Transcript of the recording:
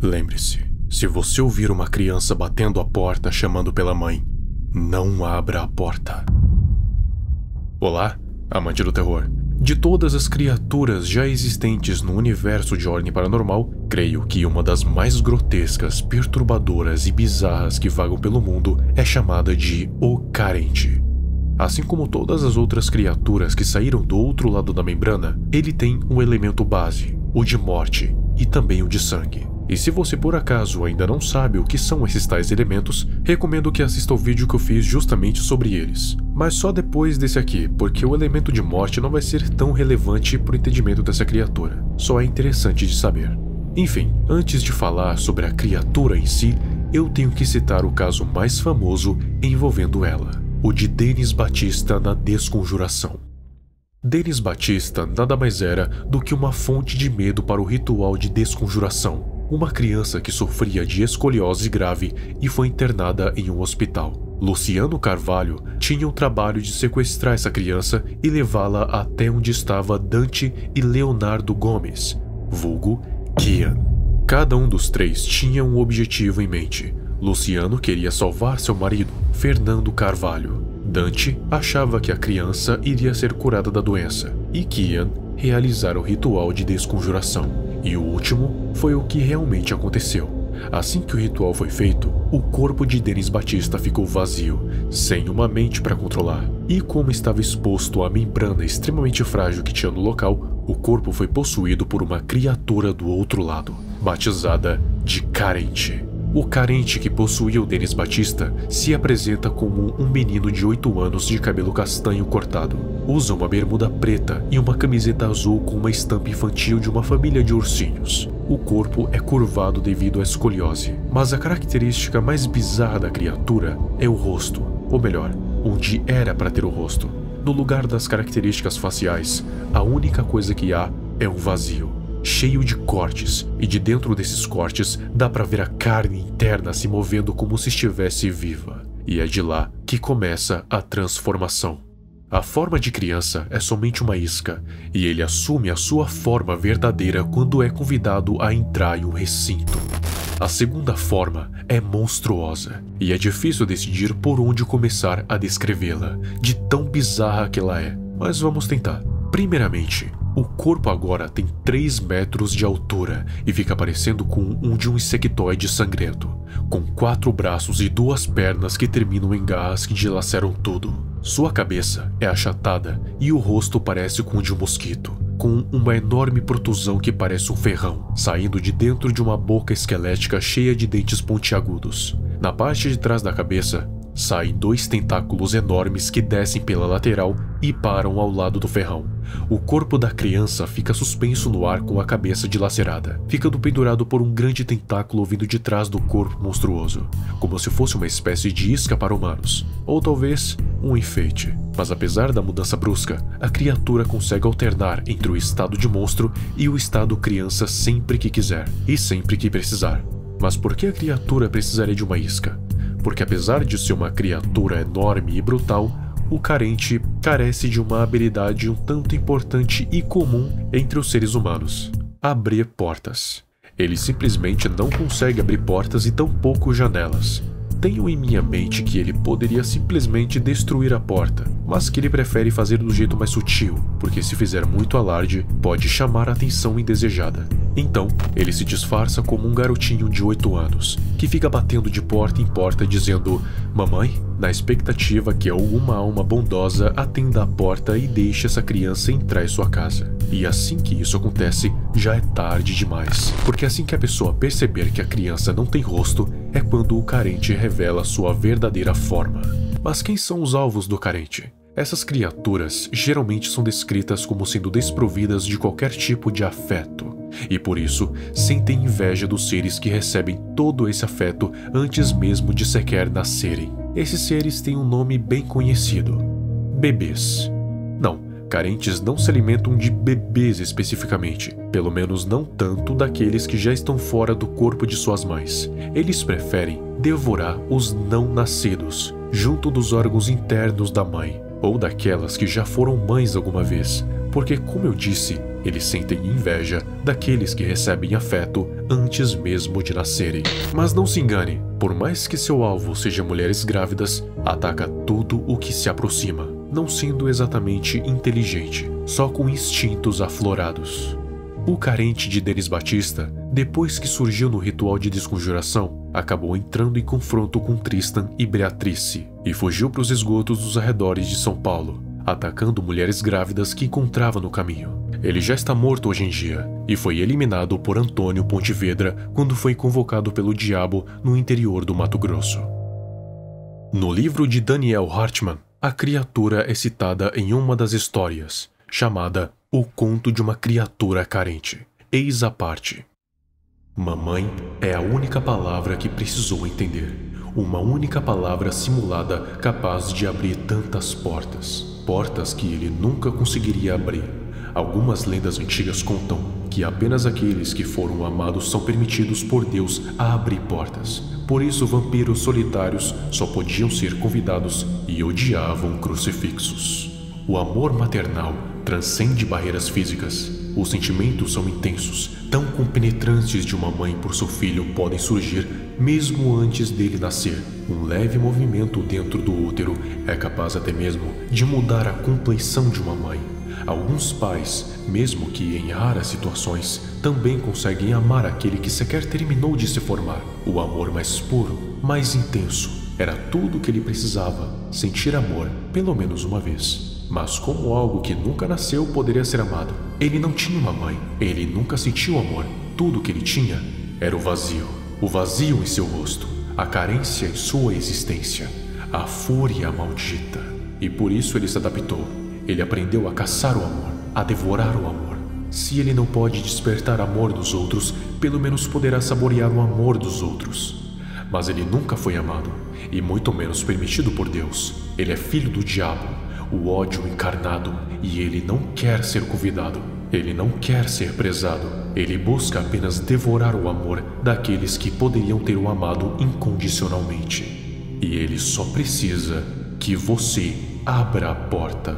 Lembre-se, se você ouvir uma criança batendo a porta chamando pela mãe, não abra a porta. Olá, amante do terror. De todas as criaturas já existentes no universo de Ordem Paranormal, creio que uma das mais grotescas, perturbadoras e bizarras que vagam pelo mundo é chamada de O Carente. Assim como todas as outras criaturas que saíram do outro lado da membrana, ele tem um elemento base, o de morte e também o de sangue. E se você por acaso ainda não sabe o que são esses tais elementos, recomendo que assista ao vídeo que eu fiz justamente sobre eles. Mas só depois desse aqui, porque o elemento de morte não vai ser tão relevante para o entendimento dessa criatura. Só é interessante de saber. Enfim, antes de falar sobre a criatura em si, eu tenho que citar o caso mais famoso envolvendo ela, o de Denis Batista na Desconjuração. Denis Batista nada mais era do que uma fonte de medo para o ritual de desconjuração. Uma criança que sofria de escoliose grave e foi internada em um hospital. Luciano Carvalho tinha o trabalho de sequestrar essa criança e levá-la até onde estava Dante e Leonardo Gomes, vulgo Kian. Cada um dos três tinha um objetivo em mente. Luciano queria salvar seu marido, Fernando Carvalho. Dante achava que a criança iria ser curada da doença, e Kian realizar o ritual de desconjuração. E o último foi o que realmente aconteceu. Assim que o ritual foi feito, o corpo de Denis Batista ficou vazio, sem uma mente para controlar. E como estava exposto à membrana extremamente frágil que tinha no local, o corpo foi possuído por uma criatura do outro lado, batizada de Carente. O Carente que possuía o Denis Batista se apresenta como um menino de 8 anos de cabelo castanho cortado. Usa uma bermuda preta e uma camiseta azul com uma estampa infantil de uma família de ursinhos. O corpo é curvado devido à escoliose, mas a característica mais bizarra da criatura é o rosto, ou melhor, onde era para ter o rosto. No lugar das características faciais, a única coisa que há é um vazio, cheio de cortes, e de dentro desses cortes dá para ver a carne interna se movendo como se estivesse viva. E é de lá que começa a transformação. A forma de criança é somente uma isca, e ele assume a sua forma verdadeira quando é convidado a entrar em um recinto. A segunda forma é monstruosa, e é difícil decidir por onde começar a descrevê-la, de tão bizarra que ela é, mas vamos tentar. Primeiramente, o corpo agora tem 3 metros de altura e fica parecendo com um de um insectoide sangrento, com 4 braços e 2 pernas que terminam em garras que dilaceram tudo. Sua cabeça é achatada e o rosto parece com o de um mosquito, com uma enorme protusão que parece um ferrão, saindo de dentro de uma boca esquelética cheia de dentes pontiagudos. Na parte de trás da cabeça, saem 2 tentáculos enormes que descem pela lateral e param ao lado do ferrão. O corpo da criança fica suspenso no ar com a cabeça dilacerada, ficando pendurado por um grande tentáculo vindo de trás do corpo monstruoso, como se fosse uma espécie de isca para humanos, ou talvez um enfeite. Mas apesar da mudança brusca, a criatura consegue alternar entre o estado de monstro e o estado criança sempre que quiser, e sempre que precisar. Mas por que a criatura precisaria de uma isca? Porque apesar de ser uma criatura enorme e brutal, o Carente carece de uma habilidade um tanto importante e comum entre os seres humanos: abrir portas. Ele simplesmente não consegue abrir portas e tampouco janelas. Tenho em minha mente que ele poderia simplesmente destruir a porta, mas que ele prefere fazer do jeito mais sutil, porque se fizer muito alarde, pode chamar a atenção indesejada. Então, ele se disfarça como um garotinho de 8 anos, que fica batendo de porta em porta dizendo "mamãe", na expectativa que alguma alma bondosa atenda a porta e deixe essa criança entrar em sua casa. E assim que isso acontece, já é tarde demais, porque assim que a pessoa perceber que a criança não tem rosto, é quando o Carente revela sua verdadeira forma. Mas quem são os alvos do Carente? Essas criaturas geralmente são descritas como sendo desprovidas de qualquer tipo de afeto, e por isso sentem inveja dos seres que recebem todo esse afeto antes mesmo de sequer nascerem. Esses seres têm um nome bem conhecido: bebês. Não, Carentes não se alimentam de bebês especificamente, pelo menos não tanto daqueles que já estão fora do corpo de suas mães. Eles preferem devorar os não nascidos, junto dos órgãos internos da mãe, ou daquelas que já foram mães alguma vez, porque, como eu disse, Eles sentem inveja daqueles que recebem afeto antes mesmo de nascerem. Mas não se engane, por mais que seu alvo seja mulheres grávidas, ataca tudo o que se aproxima, não sendo exatamente inteligente, só com instintos aflorados. O carente de Denis Batista, depois que surgiu no ritual de desconjuração, acabou entrando em confronto com Tristan e Beatrice e fugiu para os esgotos dos arredores de São Paulo, atacando mulheres grávidas que encontrava no caminho. Ele já está morto hoje em dia e foi eliminado por Antônio Pontevedra quando foi convocado pelo diabo no interior do Mato Grosso. No livro de Daniel Hartmann, a criatura é citada em uma das histórias, chamada O Conto de uma Criatura Carente. Eis a parte. Mamãe é a única palavra que precisou entender. Uma única palavra simulada capaz de abrir tantas portas. Portas que ele nunca conseguiria abrir. Algumas lendas antigas contam que apenas aqueles que foram amados são permitidos por Deus a abrir portas. Por isso, vampiros solitários só podiam ser convidados e odiavam crucifixos. O amor maternal transcende barreiras físicas. Os sentimentos são intensos, tão compenetrantes de uma mãe por seu filho podem surgir mesmo antes dele nascer. Um leve movimento dentro do útero é capaz até mesmo de mudar a compleição de uma mãe. Alguns pais, mesmo que em raras situações, também conseguem amar aquele que sequer terminou de se formar. O amor mais puro, mais intenso, era tudo o que ele precisava, sentir amor pelo menos uma vez. Mas como algo que nunca nasceu poderia ser amado? Ele não tinha uma mãe, ele nunca sentiu amor. Tudo o que ele tinha era o vazio em seu rosto, a carência em sua existência, a fúria maldita. E por isso ele se adaptou. Ele aprendeu a caçar o amor, a devorar o amor. Se ele não pode despertar amor dos outros, pelo menos poderá saborear o amor dos outros. Mas ele nunca foi amado, e muito menos permitido por Deus. Ele é filho do diabo, o ódio encarnado, e ele não quer ser convidado. Ele não quer ser prezado. Ele busca apenas devorar o amor daqueles que poderiam ter o amado incondicionalmente. E ele só precisa que você abra a porta.